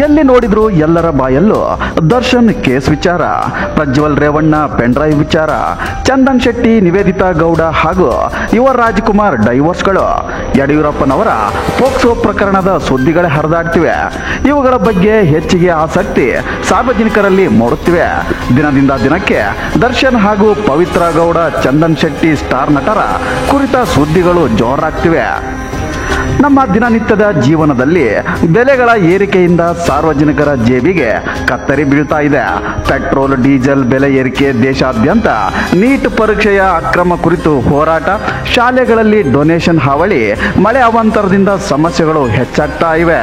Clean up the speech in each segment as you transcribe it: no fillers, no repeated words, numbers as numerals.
ಎಲ್ಲಿ ನೋಡಿದ್ರು ಎಲ್ಲರ ಬಾಯಲ್ಲೂ ದರ್ಶನ್ ಕೇಸ್ ವಿಚಾರ, ಪ್ರಜ್ವಲ್ ರೇವಣ್ಣ ಪೆನ್ಡ್ರೈವ್ ವಿಚಾರ, ಚಂದನ್ ಶೆಟ್ಟಿ, ನಿವೇದಿತಾ ಗೌಡ ಹಾಗೂ ಯುವ ರಾಜ್ಕುಮಾರ್ ಡೈವೋರ್ಸ್ಗಳು, ಯಡಿಯೂರಪ್ಪನವರ ಪೋಕ್ಸೋ ಪ್ರಕರಣದ ಸುದ್ದಿಗಳೇ ಹರಿದಾಡ್ತಿವೆ. ಇವುಗಳ ಬಗ್ಗೆ ಹೆಚ್ಚಿಗೆ ಆಸಕ್ತಿ ಸಾರ್ವಜನಿಕರಲ್ಲಿ ಮೂಡುತ್ತಿವೆ. ದಿನದಿಂದ ದಿನಕ್ಕೆ ದರ್ಶನ್ ಹಾಗೂ ಪವಿತ್ರ ಗೌಡ, ಚಂದನ್ ಶೆಟ್ಟಿ ಸ್ಟಾರ್ ನಟರ ಕುರಿತ ಸುದ್ದಿಗಳು ಜೋರಾಗ್ತಿವೆ. ನಮ್ಮ ದಿನನಿತ್ಯದ ಜೀವನದಲ್ಲಿ ಬೆಲೆಗಳ ಏರಿಕೆಯಿಂದ ಸಾರ್ವಜನಿಕರ ಜೇಬಿಗೆ ಕತ್ತರಿ ಬೀಳ್ತಾ ಇದೆ. ಪೆಟ್ರೋಲ್, ಡೀಸೆಲ್ ಬೆಲೆ ಏರಿಕೆ, ದೇಶಾದ್ಯಂತ ನೀಟ್ ಪರೀಕ್ಷೆಯ ಅಕ್ರಮ ಕುರಿತು ಹೋರಾಟ, ಶಾಲೆಗಳಲ್ಲಿ ಡೊನೇಷನ್ ಹಾವಳಿ, ಮಳೆ ಅವಾಂತರದಿಂದ ಸಮಸ್ಯೆಗಳು ಹೆಚ್ಚಾಗ್ತಾ ಇವೆ.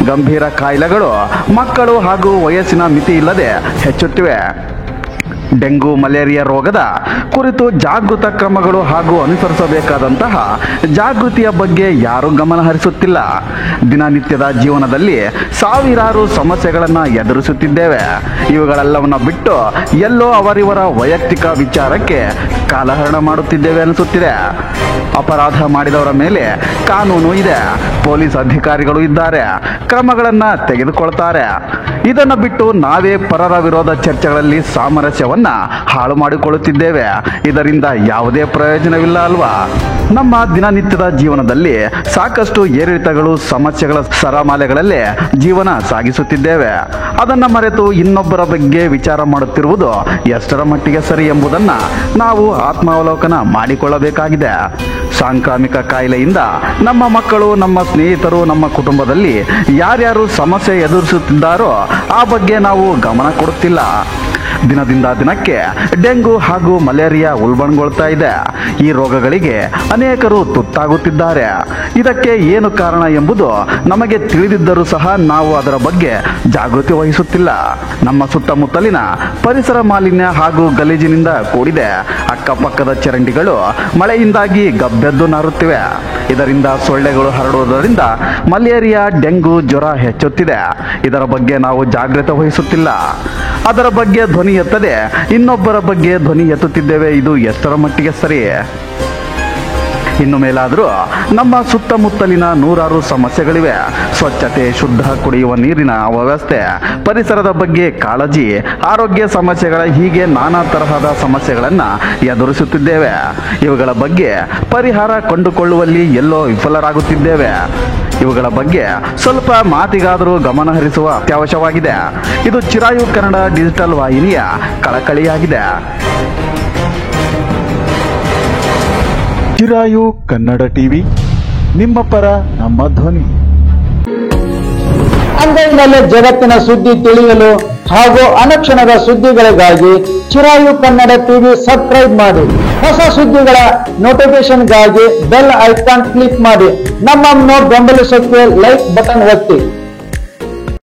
ಗಂಭೀರ ಕಾಯಿಲೆಗಳು ಮಕ್ಕಳು ಹಾಗೂ ವಯಸ್ಸಿನ ಮಿತಿ ಇಲ್ಲದೆ ಹೆಚ್ಚುತ್ತಿವೆ. ಡೆಂಗು, ಮಲೇರಿಯಾ ರೋಗದ ಕುರಿತು ಜಾಗೃತ ಕ್ರಮಗಳು ಹಾಗೂ ಅನುಸರಿಸಬೇಕಾದಂತಹ ಜಾಗೃತಿಯ ಬಗ್ಗೆ ಯಾರೂ ಗಮನ ಹರಿಸುತ್ತಿಲ್ಲ. ದಿನನಿತ್ಯದ ಜೀವನದಲ್ಲಿ ಸಾವಿರಾರು ಸಮಸ್ಯೆಗಳನ್ನು ಎದುರಿಸುತ್ತಿದ್ದೇವೆ. ಇವುಗಳೆಲ್ಲವನ್ನ ಬಿಟ್ಟು ಎಲ್ಲೋ ಅವರಿವರ ವೈಯಕ್ತಿಕ ವಿಚಾರಕ್ಕೆ ಕಾಲಹರಣ ಮಾಡುತ್ತಿದ್ದೇವೆ ಅನಿಸುತ್ತಿದೆ. ಅಪರಾಧ ಮಾಡಿದವರ ಮೇಲೆ ಕಾನೂನು ಇದೆ, ಪೊಲೀಸ್ ಅಧಿಕಾರಿಗಳು ಇದ್ದಾರೆ, ಕ್ರಮಗಳನ್ನು ತೆಗೆದುಕೊಳ್ತಾರೆ. ಇದನ್ನು ಬಿಟ್ಟು ನಾವೇ ಪರರ ವಿರೋಧ ಚರ್ಚೆಗಳಲ್ಲಿ ಸಾಮರಸ್ಯವನ್ನ ಹಾಳು ಮಾಡಿಕೊಳ್ಳುತ್ತಿದ್ದೇವೆ. ಇದರಿಂದ ಯಾವುದೇ ಪ್ರಯೋಜನವಿಲ್ಲ ಅಲ್ವಾ? ನಮ್ಮ ದಿನನಿತ್ಯದ ಜೀವನದಲ್ಲಿ ಸಾಕಷ್ಟು ಏರಿಳಿತಗಳು, ಸಮಸ್ಯೆಗಳ ಸರಮಾಲೆಗಳಲ್ಲೇ ಜೀವನ ಸಾಗಿಸುತ್ತಿದ್ದೇವೆ. ಅದನ್ನ ಮರೆತು ಇನ್ನೊಬ್ಬರ ಬಗ್ಗೆ ವಿಚಾರ ಮಾಡುತ್ತಿರುವುದು ಎಷ್ಟರ ಮಟ್ಟಿಗೆ ಸರಿ ಎಂಬುದನ್ನ ನಾವು ಆತ್ಮಾವಲೋಕನ ಮಾಡಿಕೊಳ್ಳಬೇಕಾಗಿದೆ. ಸಾಂಕ್ರಾಮಿಕ ಕಾಯಿಲೆಯಿಂದ ನಮ್ಮ ಮಕ್ಕಳು, ನಮ್ಮ ಸ್ನೇಹಿತರು, ನಮ್ಮ ಕುಟುಂಬದಲ್ಲಿ ಯಾರ್ಯಾರು ಸಮಸ್ಯೆ ಎದುರಿಸುತ್ತಿದ್ದಾರೋ ಆ ಬಗ್ಗೆ ನಾವು ಗಮನ ಕೊಡುತ್ತಿಲ್ಲ. ದಿನದಿಂದ ದಿನಕ್ಕೆ ಡೆಂಗು ಹಾಗೂ ಮಲೇರಿಯಾ ಉಲ್ಬಣಗೊಳ್ತಾ ಇದೆ. ಈ ರೋಗಗಳಿಗೆ ಅನೇಕರು ತುತ್ತಾಗುತ್ತಿದ್ದಾರೆ. ಇದಕ್ಕೆ ಏನು ಕಾರಣ ಎಂಬುದು ನಮಗೆ ತಿಳಿದಿದ್ದರೂ ಸಹ ನಾವು ಅದರ ಬಗ್ಗೆ ಜಾಗೃತಿ ವಹಿಸುತ್ತಿಲ್ಲ. ನಮ್ಮ ಸುತ್ತಮುತ್ತಲಿನ ಪರಿಸರ ಮಾಲಿನ್ಯ ಹಾಗೂ ಗಲೀಜಿನಿಂದ ಕೂಡಿದೆ. ಅಕ್ಕಪಕ್ಕದ ಚರಂಡಿಗಳು ಮಳೆಯಿಂದಾಗಿ ಗಬ್ಬೆದ್ದು ನಾರುತ್ತಿವೆ. ಇದರಿಂದ ಸೊಳ್ಳೆಗಳು ಹರಡುವುದರಿಂದ ಮಲೇರಿಯಾ, ಡೆಂಗು, ಜ್ವರ ಹೆಚ್ಚುತ್ತಿದೆ. ಇದರ ಬಗ್ಗೆ ನಾವು ಜಾಗೃತಿ ವಹಿಸುತ್ತಿಲ್ಲ. ಅದರ ಬಗ್ಗೆ ಧ್ವನಿ ಎತ್ತದೆ ಇನ್ನೊಬ್ಬರ ಬಗ್ಗೆ ಧ್ವನಿ ಎತ್ತುತ್ತಿದ್ದೇವೆ. ಇದು ಎಷ್ಟರ ಮಟ್ಟಿಗೆ ಸರಿ? ಇನ್ನು ಮೇಲಾದರೂ ನಮ್ಮ ಸುತ್ತಮುತ್ತಲಿನ ನೂರಾರು ಸಮಸ್ಯೆಗಳಿವೆ. ಸ್ವಚ್ಛತೆ, ಶುದ್ಧ ಕುಡಿಯುವ ನೀರಿನ ವ್ಯವಸ್ಥೆ, ಪರಿಸರದ ಬಗ್ಗೆ ಕಾಳಜಿ, ಆರೋಗ್ಯ ಸಮಸ್ಯೆಗಳ, ಹೀಗೆ ನಾನಾ ತರಹದ ಸಮಸ್ಯೆಗಳನ್ನು ಎದುರಿಸುತ್ತಿದ್ದೇವೆ. ಇವುಗಳ ಬಗ್ಗೆ ಪರಿಹಾರ ಕಂಡುಕೊಳ್ಳುವಲ್ಲಿ ಎಲ್ಲೋ ವಿಫಲರಾಗುತ್ತಿದ್ದೇವೆ. ಇವುಗಳ ಬಗ್ಗೆ ಸ್ವಲ್ಪ ಮಾತಿಗಾದರೂ ಗಮನ ಹರಿಸುವ ಅತ್ಯವಶ್ಯವಾಗಿದೆ. ಇದು ಚಿರಾಯು ಕನ್ನಡ ಡಿಜಿಟಲ್ ವಾಹಿನಿಯ ಕಳಕಳಿಯಾಗಿದೆ. ಚಿರಾಯು ಕನ್ನಡ ಟಿವಿ, ನಿಮ್ಮ ಪರ ನಮ್ಮ ಧ್ವನಿ. ಅಂಗೈನಲ್ಲೇ ಜಗತ್ತಿನ ಸುದ್ದಿ ತಿಳಿಯಲು ಹಾಗೂ ಅನುಕ್ಷಣದ ಸುದ್ದಿಗಳಿಗಾಗಿ ಚಿರಾಯು ಕನ್ನಡ ಟಿವಿ ಸಬ್ಸ್ಕ್ರೈಬ್ ಮಾಡಿ. ಹೊಸ ಸುದ್ದಿಗಳ ನೋಟಿಫಿಕೇಶನ್ಗಾಗಿ ಬೆಲ್ ಐಕಾನ್ ಕ್ಲಿಕ್ ಮಾಡಿ. ನಮ್ಮನ್ನು ಬೆಂಬಲಿಸಕ್ಕೆ ಲೈಕ್ ಬಟನ್ ಒತ್ತಿ.